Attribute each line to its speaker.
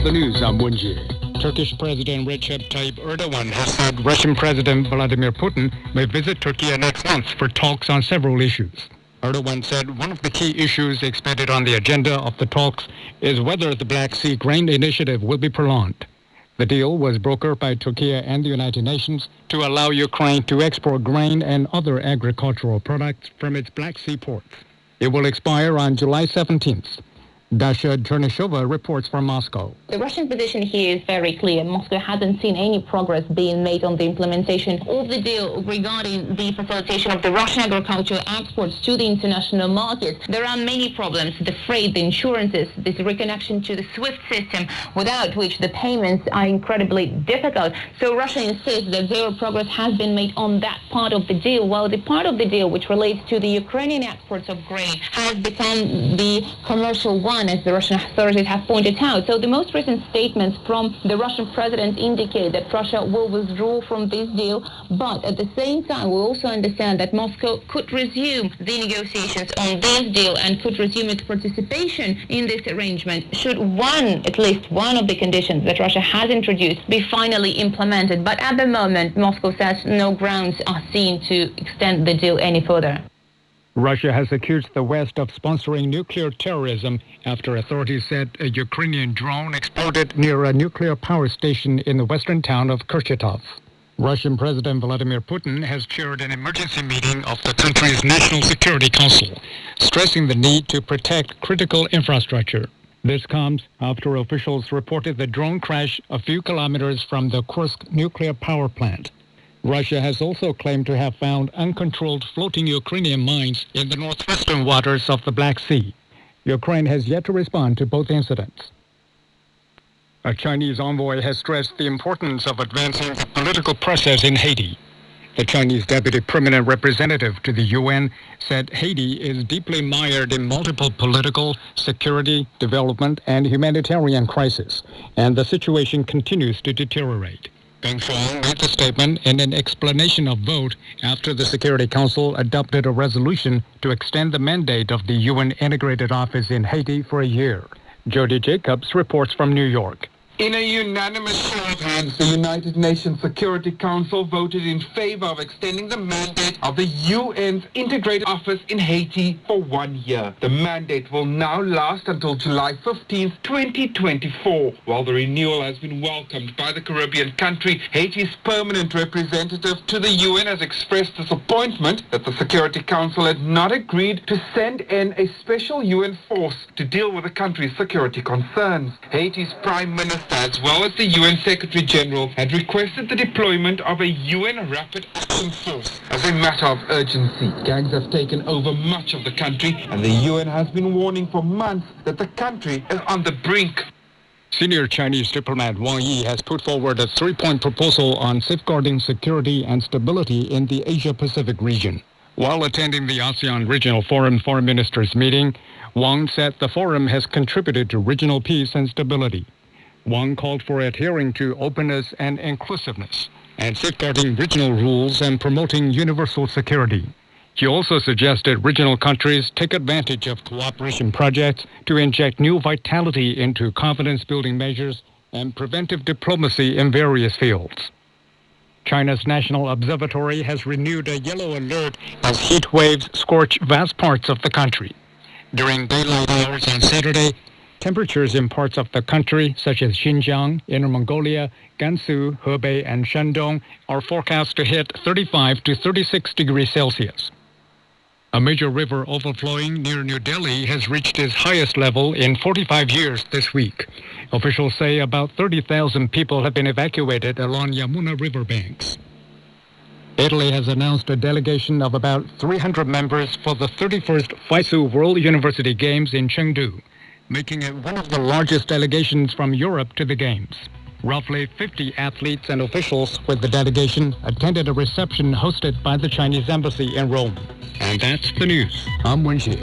Speaker 1: the news. I'm Wenji. Turkish President Recep Tayyip Erdogan has said Russian President Vladimir Putin may visit Turkey next month for talks on several issues. Erdogan said one of the key issues expected on the agenda of the talks is whether the Black Sea Grain Initiative will be prolonged. The deal was brokered by Turkey and the United Nations to allow Ukraine to export grain and other agricultural products from its Black Sea ports. It will expire on July 17th. Dasha Chernyshova reports from Moscow.
Speaker 2: The Russian position here is very clear. Moscow hasn't seen any progress being made on the implementation of the deal regarding the facilitation of the Russian agricultural exports to the international market. There are many problems: the freight, the insurances, this reconnection to the SWIFT system, without which the payments are incredibly difficult. So Russia insists that zero progress has been made on that part of the deal, while the part of the deal which relates to the Ukrainian exports of grain has become the commercial one, as the Russian authorities have pointed out. So the most recent statements from the Russian president indicate that Russia will withdraw from this deal, but at the same time we also understand that Moscow could resume the negotiations on this deal and could resume its participation in this arrangement should at least one of the conditions that Russia has introduced be finally implemented. But at the moment, Moscow says no grounds are seen to extend the deal any further.
Speaker 1: Russia has accused the West of sponsoring nuclear terrorism after authorities said a Ukrainian drone exploded near a nuclear power station in the western town of Kurchatov. Russian President Vladimir Putin has chaired an emergency meeting of the country's National Security Council, stressing the need to protect critical infrastructure. This comes after officials reported the drone crash a few kilometers from the Kursk nuclear power plant. Russia has also claimed to have found uncontrolled floating Ukrainian mines in the northwestern waters of the Black Sea. Ukraine has yet to respond to both incidents. A Chinese envoy has stressed the importance of advancing the political process in Haiti. The Chinese deputy permanent representative to the UN said Haiti is deeply mired in multiple political, security, development, and humanitarian crises, and the situation continues to deteriorate. Peng Shuang made the statement in an explanation of vote after the Security Council adopted a resolution to extend the mandate of the UN Integrated Office in Haiti for a year. Jody Jacobs reports from New York.
Speaker 3: In a unanimous show of hands, the United Nations Security Council voted in favor of extending the mandate of the UN's Integrated Office in Haiti for 1 year. The mandate will now last until July 15, 2024. While the renewal has been welcomed by the Caribbean country, Haiti's permanent representative to the UN has expressed disappointment that the Security Council had not agreed to send in a special UN force to deal with the country's security concerns. Haiti's Prime Minister, as well as the UN Secretary General, had requested the deployment of a UN Rapid Action Force as a matter of urgency. Gangs have taken over much of the country, and the UN has been warning for months that the country is on the brink.
Speaker 1: Senior Chinese diplomat Wang Yi has put forward a three-point proposal on safeguarding security and stability in the Asia-Pacific region. While attending the ASEAN Regional Forum Foreign Ministers meeting, Wang said the forum has contributed to regional peace and stability. Wang called for adhering to openness and inclusiveness, and safeguarding regional rules and promoting universal security. He also suggested regional countries take advantage of cooperation projects to inject new vitality into confidence-building measures and preventive diplomacy in various fields. China's National Observatory has renewed a yellow alert as heat waves scorch vast parts of the country. During daylight hours on Saturday, temperatures in parts of the country, such as Xinjiang, Inner Mongolia, Gansu, Hebei, and Shandong, are forecast to hit 35 to 36 degrees Celsius. A major river overflowing near New Delhi has reached its highest level in 45 years this week. Officials say about 30,000 people have been evacuated along Yamuna riverbanks. Italy has announced a delegation of about 300 members for the 31st FISU World University Games in Chengdu, making it one of the largest delegations from Europe to the Games. Roughly 50 athletes and officials with the delegation attended a reception hosted by the Chinese Embassy in Rome. And that's the news. I'm Wenxi.